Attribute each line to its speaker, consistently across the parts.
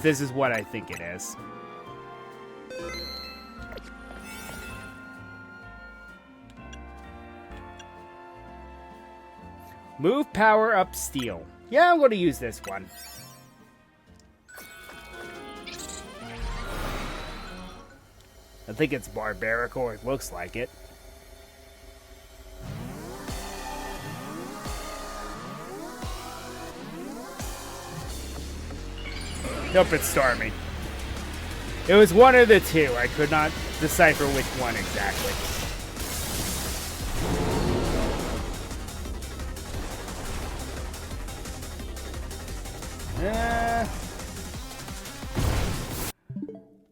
Speaker 1: if this is what I think it is. Move power up steel. Yeah, I'm going to use this one. I think it's barbaric, or it looks like it. Nope, it's Starmie. It was one of the two. I could not decipher which one exactly.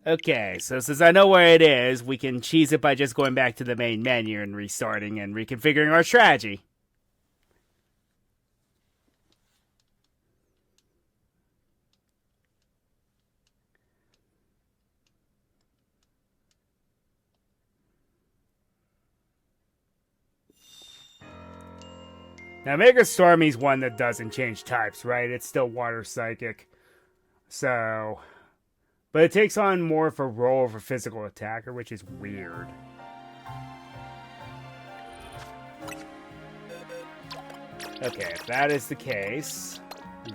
Speaker 1: Okay, so since I know where it is, we can cheese it by just going back to the main menu and restarting and reconfiguring our strategy. Now, Mega Starmie's one that doesn't change types, right? It's still Water Psychic. So... But it takes on more of a role of a physical attacker, which is weird. Okay, if that is the case,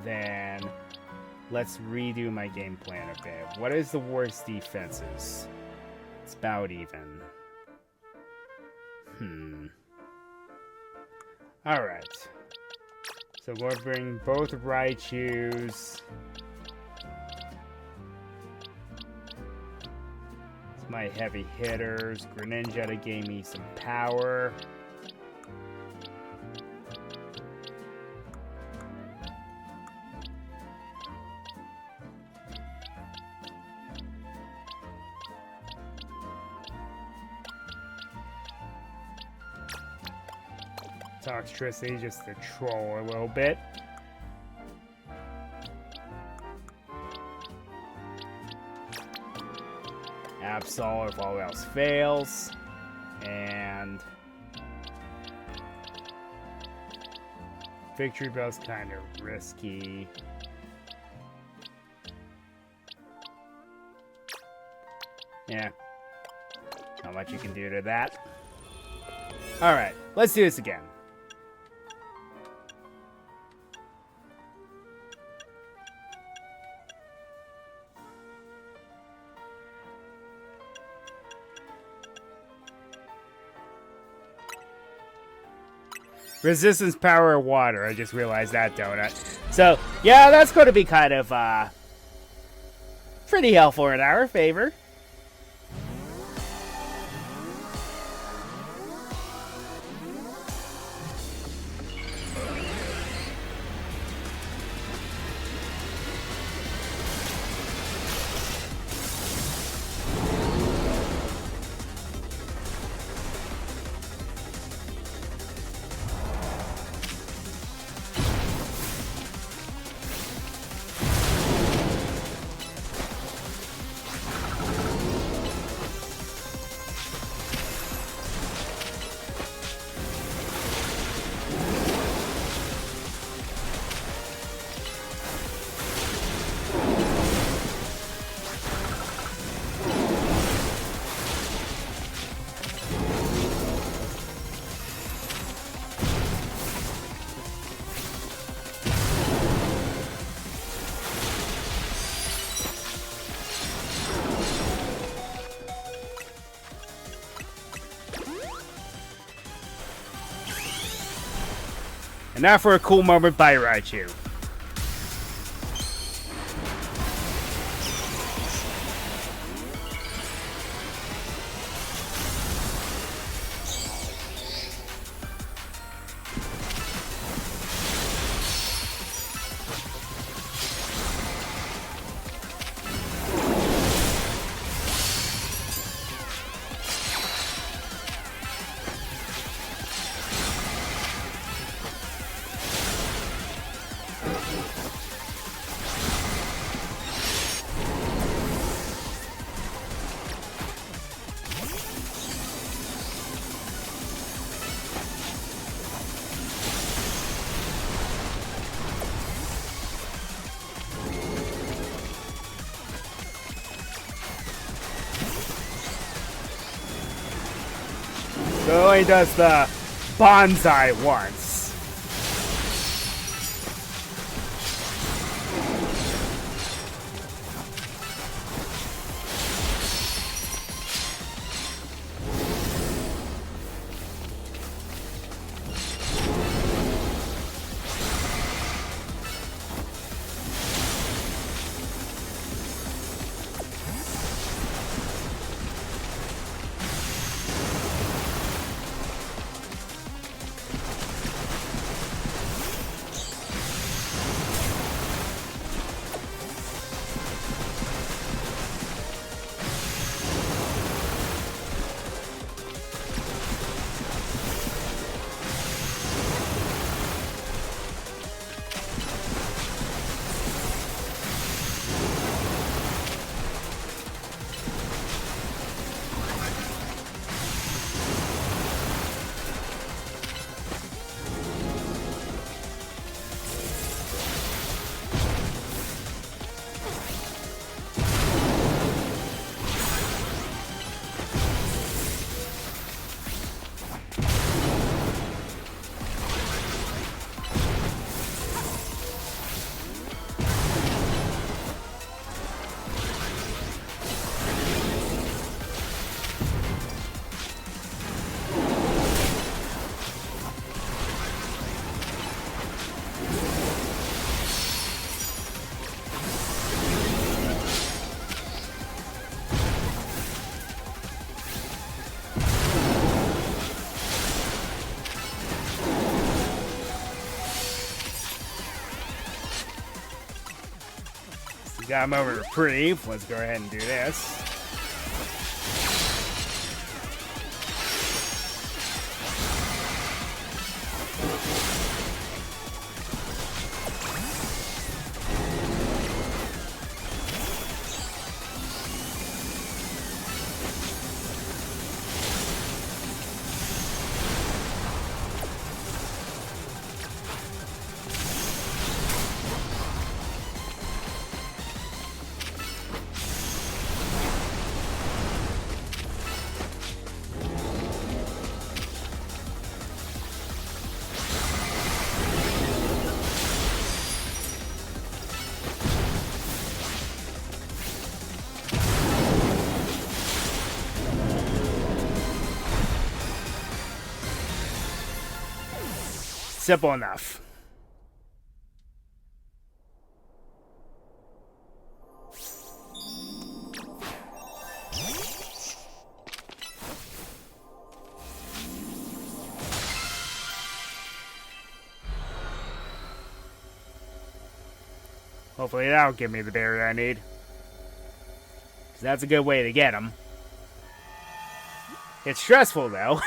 Speaker 1: then let's redo my game plan a bit. What is the worst defenses? It's about even. Alright. So we'll bring both Raichus. My heavy hitters. Greninja gave me some power. Toxtricity just to troll a little bit. Absol if all else fails, and Victory Bell's kind of risky. Yeah, not much you can do to that. Alright, let's do this again. Resistance power of water. I just realized that, donut. So, yeah, that's going to be kind of, pretty helpful in our favor. And now for a cool moment by Raichu. So it only does the bonsai once. We got a moment of reprieve. Let's go ahead and do this. Simple enough. Hopefully that'll give me the berry I need. 'Cause that's a good way to get them. It's stressful though.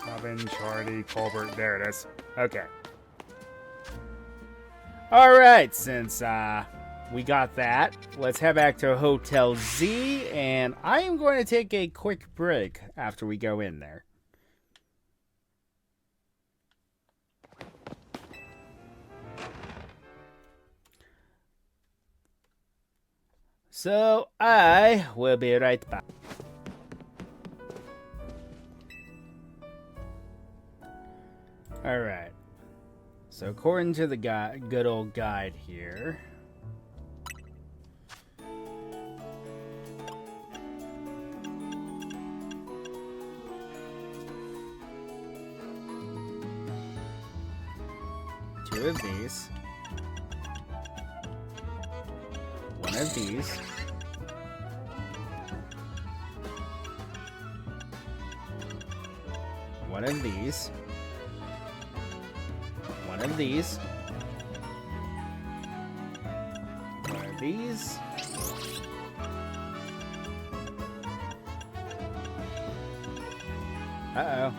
Speaker 1: Robin, Charlie, Colbert, there it is. Okay. Alright, since we got that, let's head back to Hotel Z, and I am going to take a quick break after we go in there. So, I will be right back. Alright. So, according to the good old guide here, two of these, one of these, one of these, one of these, one of these, uh-oh.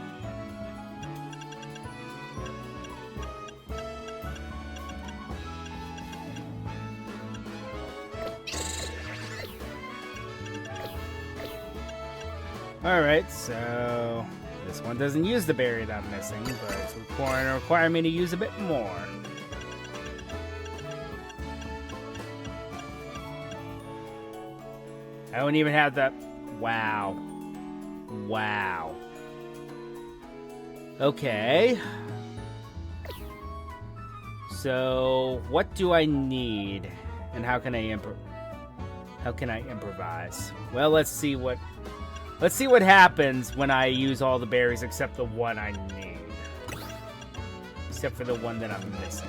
Speaker 1: Alright, so this one doesn't use the berry that I'm missing, but it's require me to use a bit more. I don't even have that. Wow. Wow. Okay. So, what do I need? And how can I improvise? Well, let's see what happens when I use all the berries except the one I need. Except for the one that I'm missing.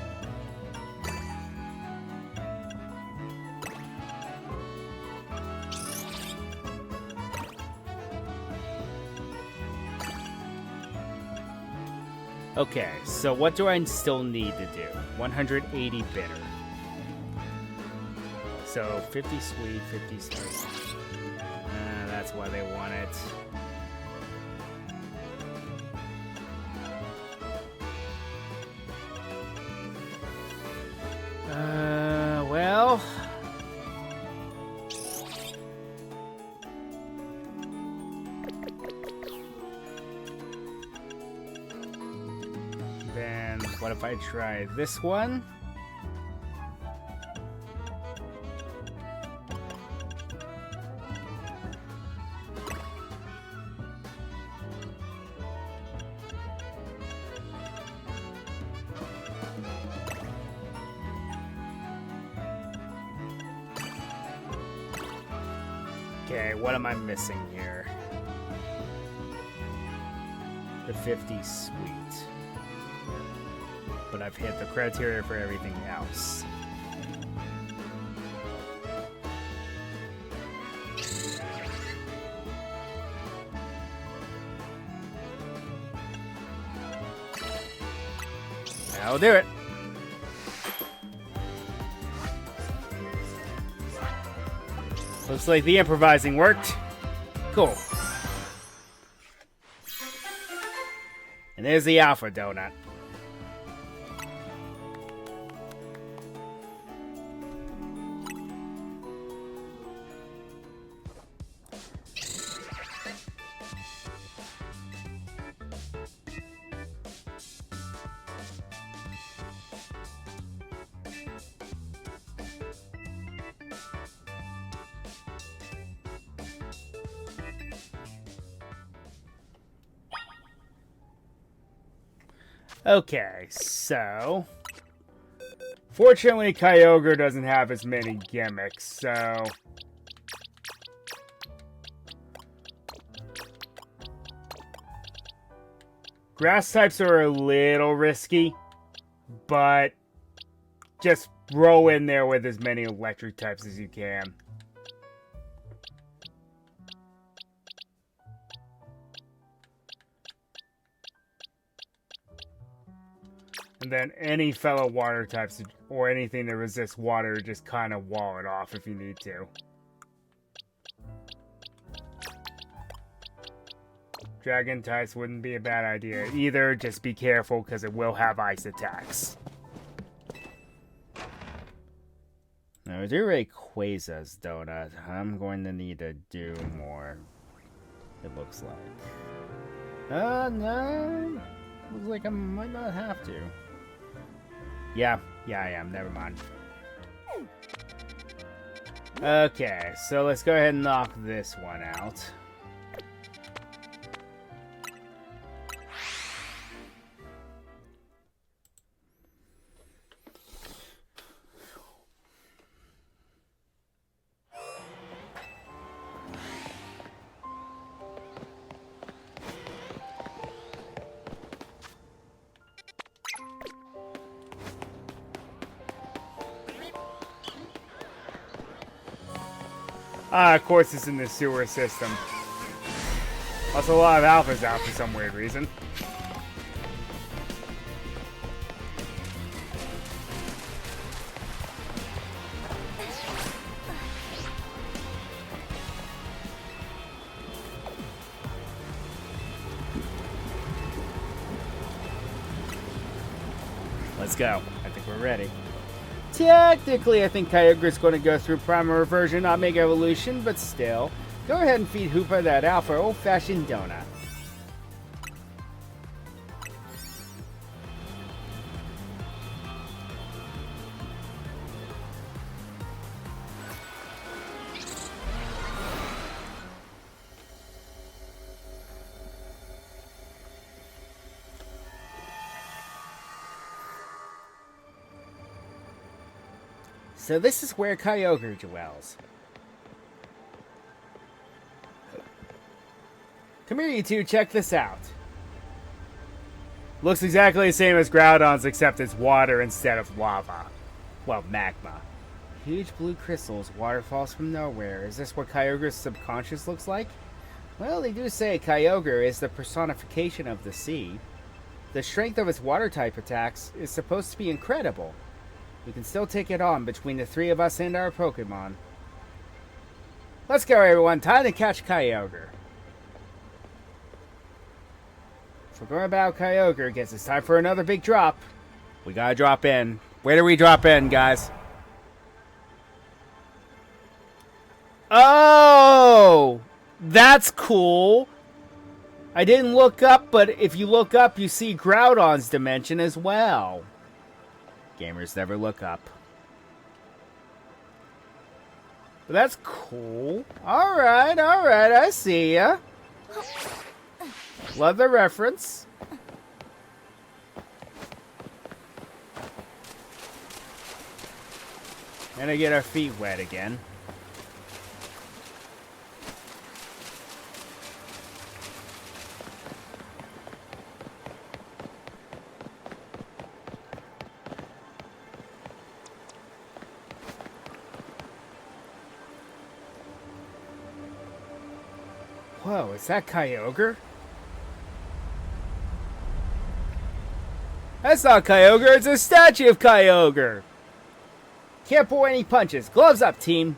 Speaker 1: Okay, so what do I still need to do? 180 bitter. So 50 sweet, 50 sweet. That's why they want it. Well... Then, what if I try this one? Okay, what am I missing here? The 50 sweet. But I've hit the criteria for everything else. I'll do it. Looks like the improvising worked. Cool. And there's the alpha donut. Okay, so... Fortunately, Kyogre doesn't have as many gimmicks, so... Grass types are a little risky, but just roll in there with as many electric types as you can. And then any fellow water types or anything that resists water, just kind of wall it off if you need to. Dragon types wouldn't be a bad idea either. Just be careful because it will have ice attacks. Now, to do Rayquaza's donut, I'm going to need to do more. It looks like. No. Looks like I might not have to. Yeah, I am. Never mind. Okay, so let's go ahead and knock this one out. Of course it's in the sewer system. Also, a lot of alphas out for some weird reason. Let's go. I think we're ready. Technically, I think Kyogre's going to go through Primal Reversion, not Mega Evolution, but still. Go ahead and feed Hoopa that alpha old-fashioned donut. So this is where Kyogre dwells. Come here, you two, check this out. Looks exactly the same as Groudon's, except it's water instead of lava. Well, magma. Huge blue crystals, waterfalls from nowhere. Is this what Kyogre's subconscious looks like? Well, they do say Kyogre is the personification of the sea. The strength of its water-type attacks is supposed to be incredible. We can still take it on between the three of us and our Pokemon. Let's go, everyone. Time to catch Kyogre. So going about Kyogre, guess it's time for another big drop. We gotta drop in. Where do we drop in, guys? Oh! That's cool. I didn't look up, but if you look up, you see Groudon's dimension as well. Gamers never look up. But that's cool. Alright, I see ya. Love the reference. And I get our feet wet again. Whoa, is that Kyogre? That's not Kyogre, it's a statue of Kyogre! Can't pull any punches. Gloves up, team!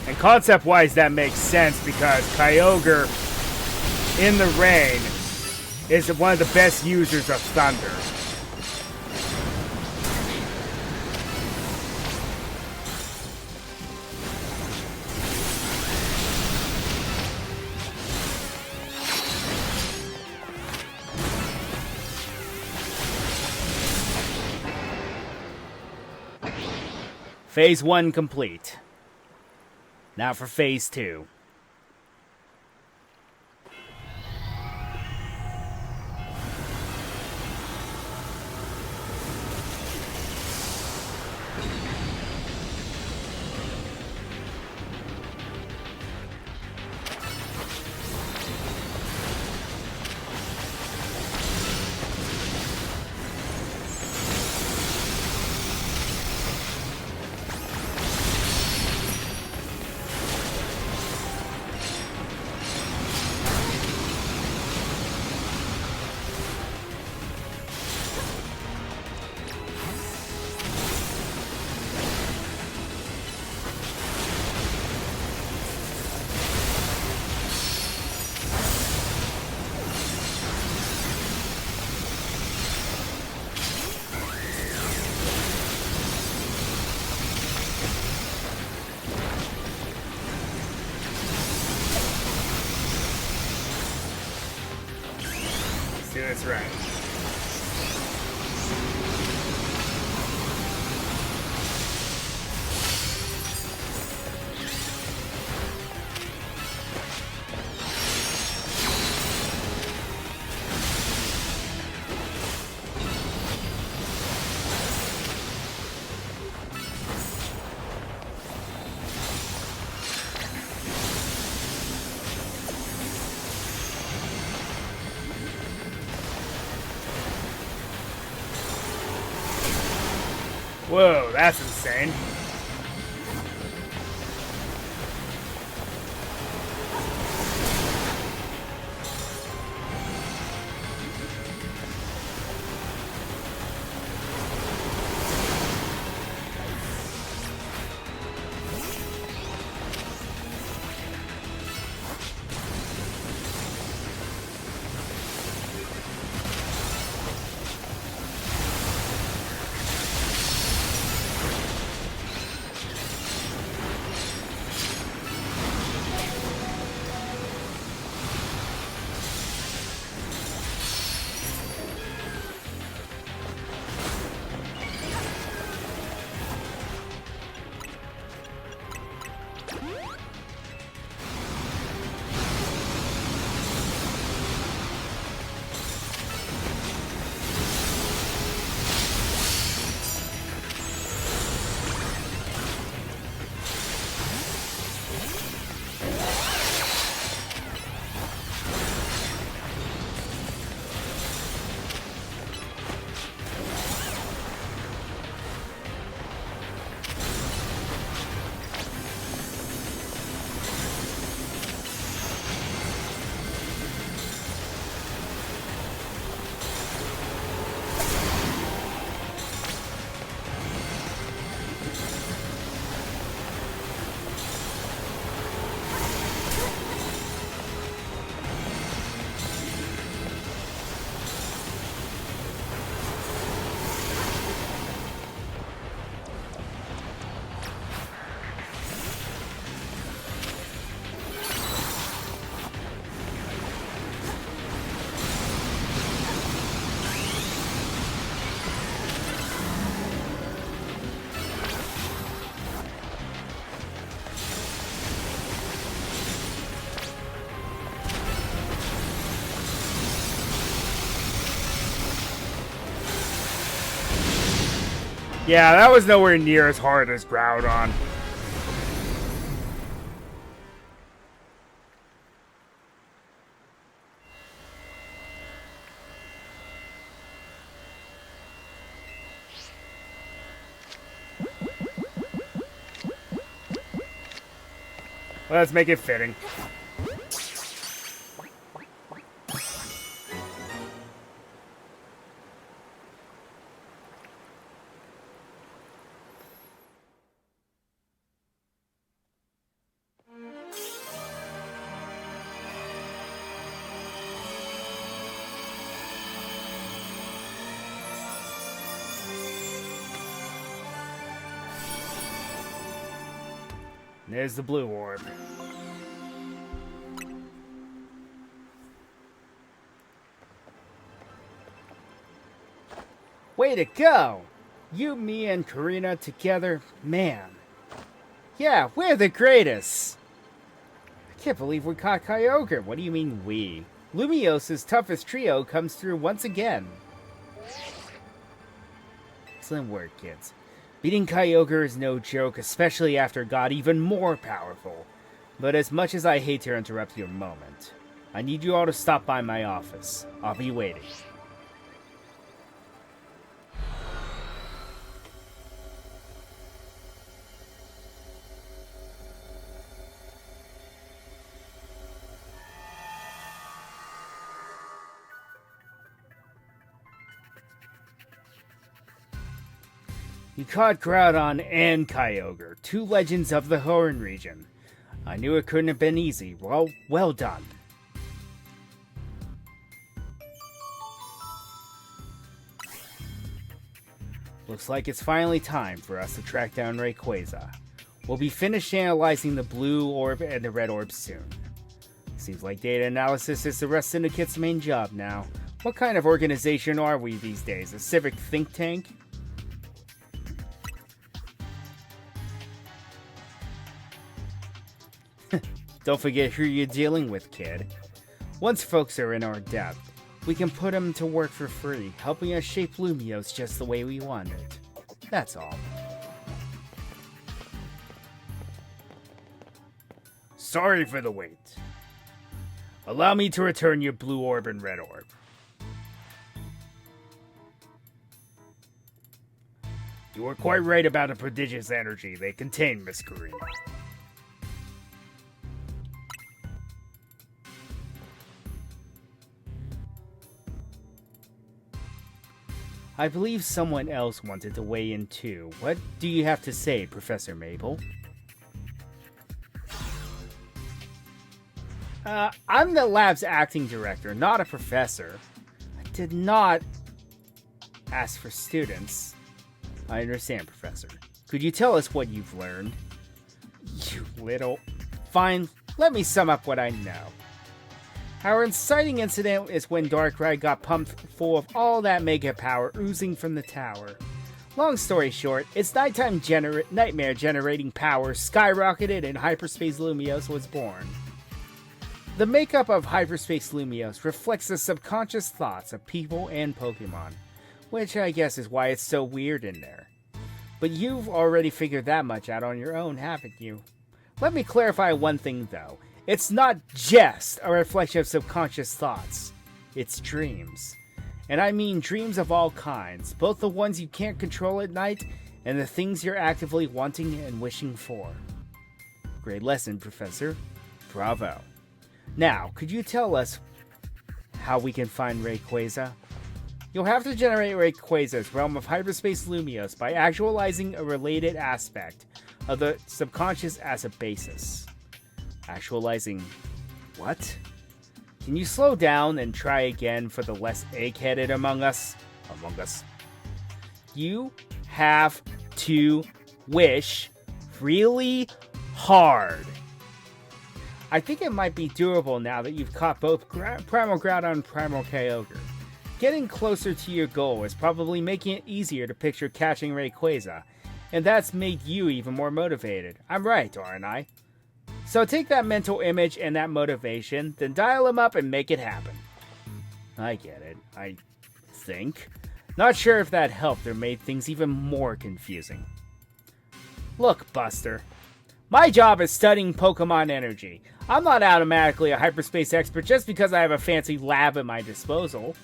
Speaker 1: And concept-wise, that makes sense because Kyogre, in the rain, is one of the best users of thunder. Phase 1 complete. Now for Phase 2. Whoa, that's insane. Yeah, that was nowhere near as hard as Groudon. Let's make it fitting. There's the blue orb. Way to go! You, me, and Karina together, man. Yeah, we're the greatest! I can't believe we caught Kyogre. What do you mean we? Lumios's toughest trio comes through once again. Excellent work, kids. Beating Kyogre is no joke, especially after it got even more powerful. But as much as I hate to interrupt your moment, I need you all to stop by my office. I'll be waiting. You caught Groudon and Kyogre, two legends of the Hoenn region. I knew it couldn't have been easy. Well done. Looks like it's finally time for us to track down Rayquaza. We'll be finished analyzing the blue orb and the red orb soon. Seems like data analysis is the rest syndicate's main job now. What kind of organization are we these days? A civic think tank? Don't forget who you're dealing with, kid. Once folks are in our depth, we can put them to work for free, helping us shape Lumiose just the way we want it. That's all. Sorry for the wait. Allow me to return your blue orb and red orb. You were quite right about the prodigious energy they contain, Miss Karina. I believe someone else wanted to weigh in too. What do you have to say, Professor Maple? I'm the lab's acting director, not a professor. I did not ask for students. I understand, Professor. Could you tell us what you've learned? You little... Fine, let me sum up what I know. Our inciting incident is when Darkrai got pumped full of all that mega power oozing from the tower. Long story short, its nightmare generating power skyrocketed and Hyperspace Lumiose was born. The makeup of Hyperspace Lumiose reflects the subconscious thoughts of people and Pokemon, which I guess is why it's so weird in there. But you've already figured that much out on your own, haven't you? Let me clarify one thing though. It's not just a reflection of subconscious thoughts. It's dreams. And I mean dreams of all kinds, both the ones you can't control at night and the things you're actively wanting and wishing for. Great lesson, Professor. Bravo. Now, could you tell us how we can find Rayquaza? You'll have to generate Rayquaza's realm of Hyperspace Lumiose by actualizing a related aspect of the subconscious as a basis. Actualizing what? Can you slow down and try again for the less egg-headed among us? You have to wish really hard. I think it might be doable now that you've caught both Primal Groudon and Primal Kyogre. Getting closer to your goal is probably making it easier to picture catching Rayquaza, and that's made you even more motivated. I'm right, aren't I? So take that mental image and that motivation, then dial them up and make it happen. I get it, I think. Not sure if that helped or made things even more confusing. Look, Buster. My job is studying Pokemon energy. I'm not automatically a hyperspace expert just because I have a fancy lab at my disposal.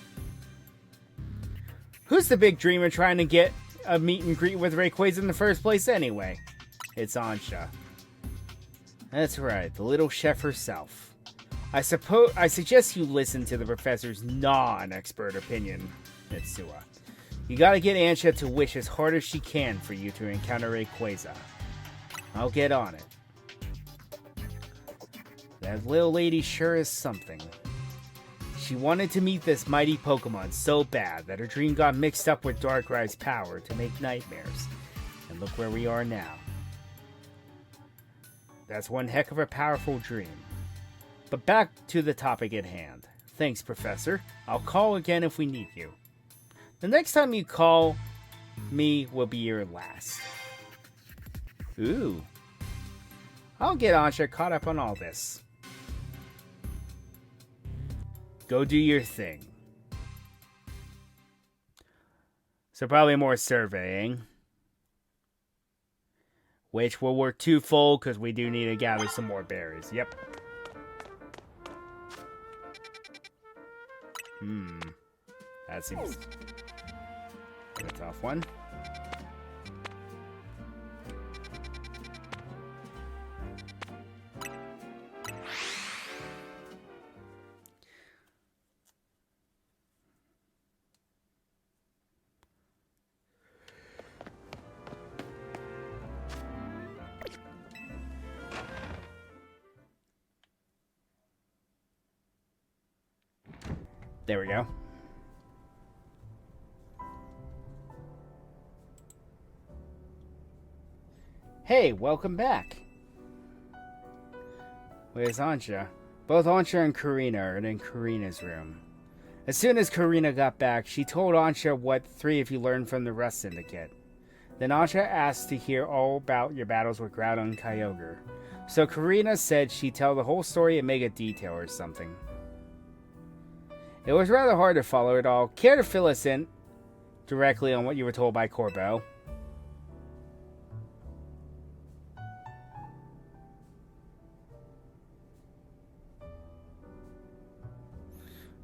Speaker 1: Who's the big dreamer trying to get a meet and greet with Rayquaza in the first place anyway? It's Ansha. That's right, the little chef herself. I suggest you listen to the professor's non-expert opinion, Mitsuha. You gotta get Ansha to wish as hard as she can for you to encounter Rayquaza. I'll get on it. That little lady sure is something. She wanted to meet this mighty Pokemon so bad that her dream got mixed up with Darkrai's power to make nightmares. And look where we are now. That's one heck of a powerful dream. But back to the topic at hand. Thanks, Professor. I'll call again if we need you. The next time you call me will be your last. Ooh. I'll get Ansha caught up on all this. Go do your thing. So probably more surveying. Which will work twofold because we do need to gather some more berries. Yep. That seems a tough one. There we go. Hey, welcome back. Where's Ansha? Both Ansha and Karina are in Karina's room. As soon as Karina got back, she told Ansha what three of you learned from the Rust Syndicate. Then Ansha asked to hear all about your battles with Groudon and Kyogre. So Karina said she'd tell the whole story in mega detail or something. It was rather hard to follow it all. Care to fill us in directly on what you were told by Corbeau?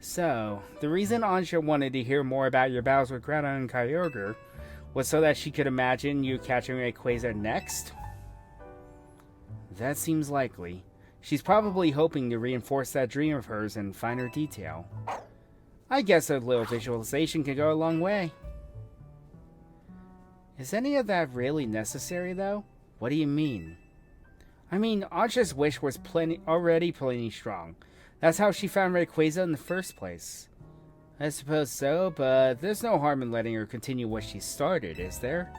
Speaker 1: So, the reason Ansha wanted to hear more about your battles with Groudon and Kyogre Was so that she could imagine you catching Rayquaza next? That seems likely. She's probably hoping to reinforce that dream of hers in finer detail. I guess a little visualization can go a long way. Is any of that really necessary, though? What do you mean? I mean, Ansha's wish was already plenty strong. That's how she found Rayquaza in the first place. I suppose so, but there's no harm in letting her continue what she started, is there?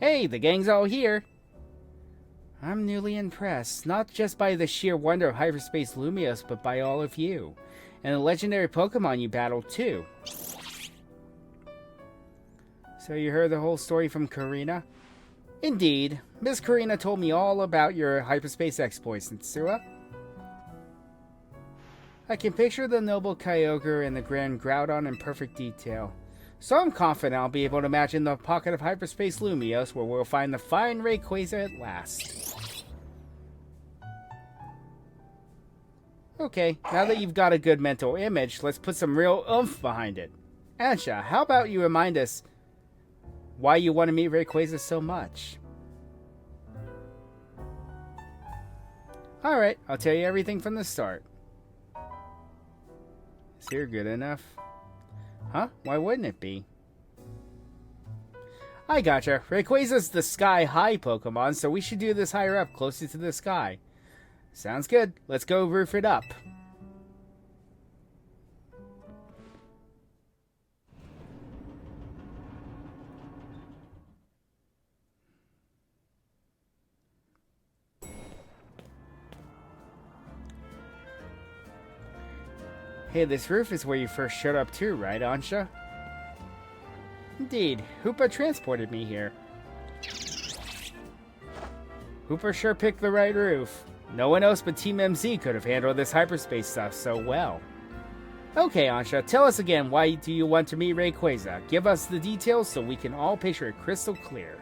Speaker 1: Hey, the gang's all here! I'm newly impressed, not just by the sheer wonder of Hyperspace Lumios, but by all of you. And the legendary Pokemon you battled, too. So you heard the whole story from Karina? Indeed. Miss Karina told me all about your hyperspace exploits, Nitsua. I can picture the noble Kyogre and the grand Groudon in perfect detail. So I'm confident I'll be able to imagine the pocket of Hyperspace Lumios where we'll find the fine Rayquaza at last. Okay, now that you've got a good mental image, let's put some real oomph behind it. Ansha, how about you remind us why you want to meet Rayquaza so much? Alright, I'll tell you everything from the start. Is here good enough? Huh? Why wouldn't it be? I gotcha. Rayquaza's the sky-high Pokemon, so we should do this higher up, closer to the sky. Sounds good. Let's go roof it up. Hey, this roof is where you first showed up too, right, Ansha? Indeed. Hoopa transported me here. Hoopa sure picked the right roof. No one else but Team MZ could have handled this hyperspace stuff so well. Okay, Ansha, tell us again, why do you want to meet Rayquaza? Give us the details so we can all picture it crystal clear.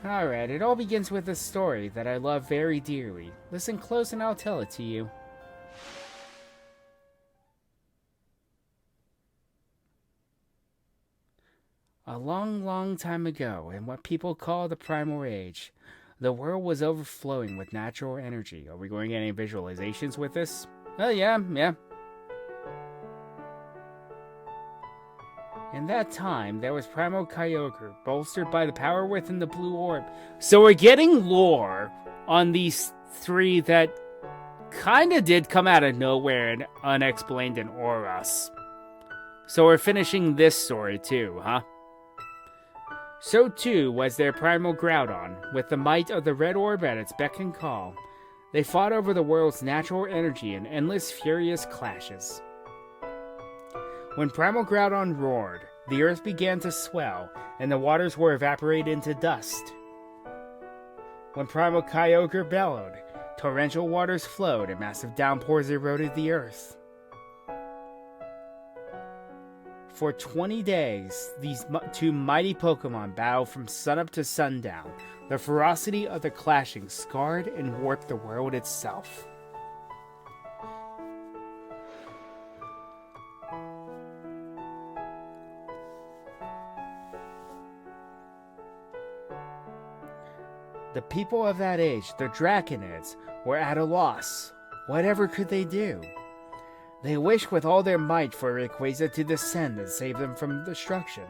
Speaker 1: Alright, it all begins with a story that I love very dearly. Listen close and I'll tell it to you. A long, long time ago, in what people call the Primal Age, the world was overflowing with natural energy. Are we going to get any visualizations with this? Oh, yeah. In that time, there was Primal Kyogre, bolstered by the power within the blue orb. So we're getting lore on these three that kinda did come out of nowhere and unexplained in Oras. So we're finishing this story too, huh? So too was their primal Groudon, with the might of the red orb at its beck and call. They fought over the world's natural energy in endless furious clashes. When primal Groudon roared, the earth began to swell, and the waters were evaporated into dust. When primal Kyogre bellowed, torrential waters flowed and massive downpours eroded the earth. For 20 days, these two mighty Pokemon battled from sunup to sundown. The ferocity of the clashing scarred and warped the world itself. The people of that age, the Draconids, were at a loss. Whatever could they do? They wished with all their might for Rayquaza to descend and save them from destruction.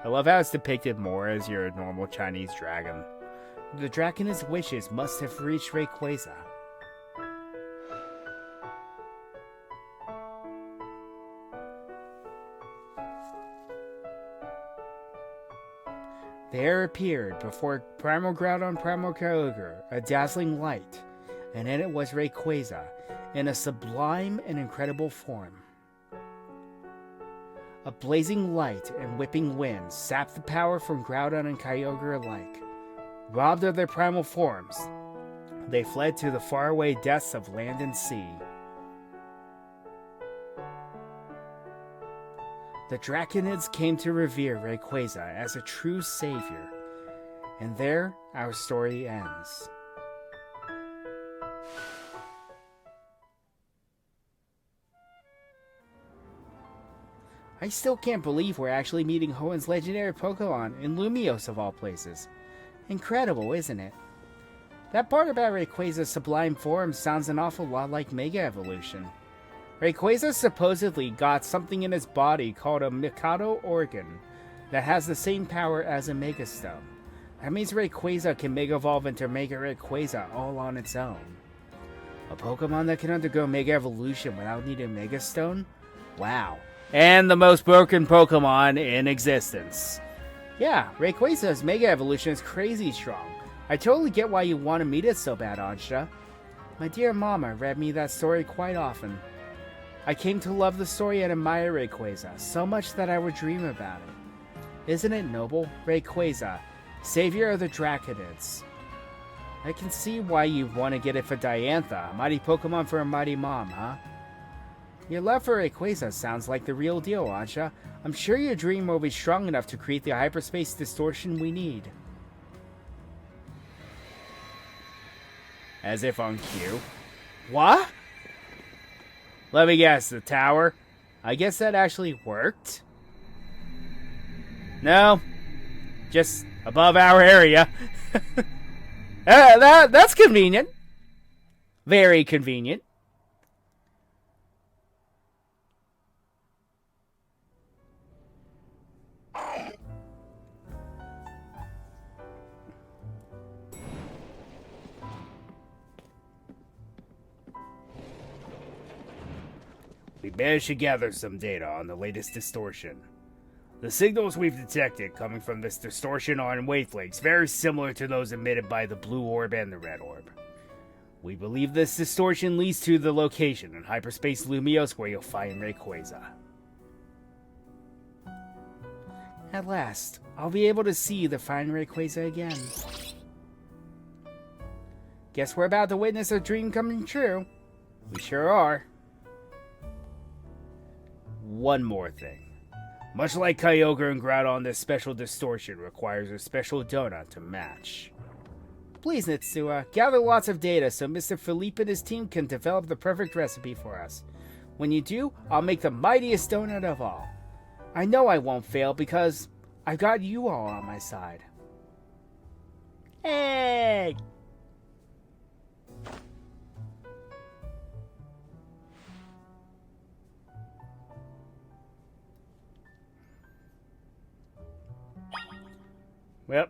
Speaker 1: I love how it's depicted more as your normal Chinese dragon. The Draconid's wishes must have reached Rayquaza. There appeared before Primal Groudon Primal Kyogre a dazzling light, and in it was Rayquaza, in a sublime and incredible form. A blazing light and whipping wind sapped the power from Groudon and Kyogre alike. Robbed of their primal forms, they fled to the faraway depths of land and sea. The Draconids came to revere Rayquaza as a true savior, and there our story ends. I still can't believe we're actually meeting Hoenn's legendary Pokemon in Lumiose of all places. Incredible, isn't it? That part about Rayquaza's sublime form sounds an awful lot like Mega Evolution. Rayquaza supposedly got something in his body called a Mikado organ that has the same power as a Mega Stone. That means Rayquaza can Mega Evolve into Mega Rayquaza all on its own. A Pokemon that can undergo Mega Evolution without needing Mega Stone? Wow. And the most broken Pokemon in existence. Yeah, Rayquaza's Mega Evolution is crazy strong. I totally get why you want to meet it so bad, Anja. My dear Mama read me that story quite often. I came to love the story and admire Rayquaza so much that I would dream about it. Isn't it noble? Rayquaza, savior of the Draconids. I can see why you want to get it for Diantha, a mighty Pokemon for a mighty mom, huh? Your love for Rayquaza sounds like the real deal, Anja. I'm sure your dream will be strong enough to create the hyperspace distortion we need. As if on cue. What? Let me guess, the tower? I guess that actually worked? No. Just above our area. That's convenient. Very convenient. We managed to gather some data on the latest distortion. The signals we've detected coming from this distortion are in wavelengths very similar to those emitted by the blue orb and the red orb. We believe this distortion leads to the location in hyperspace Lumiose where you'll find Rayquaza. At last, I'll be able to see the fine Rayquaza again. Guess we're about to witness a dream coming true. We sure are. One more thing. Much like Kyogre and Groudon, this special distortion requires a special donut to match. Please, Nitsua, gather lots of data so Mr. Philippe and his team can develop the perfect recipe for us. When you do, I'll make the mightiest donut of all. I know I won't fail because I've got you all on my side. Hey! Well,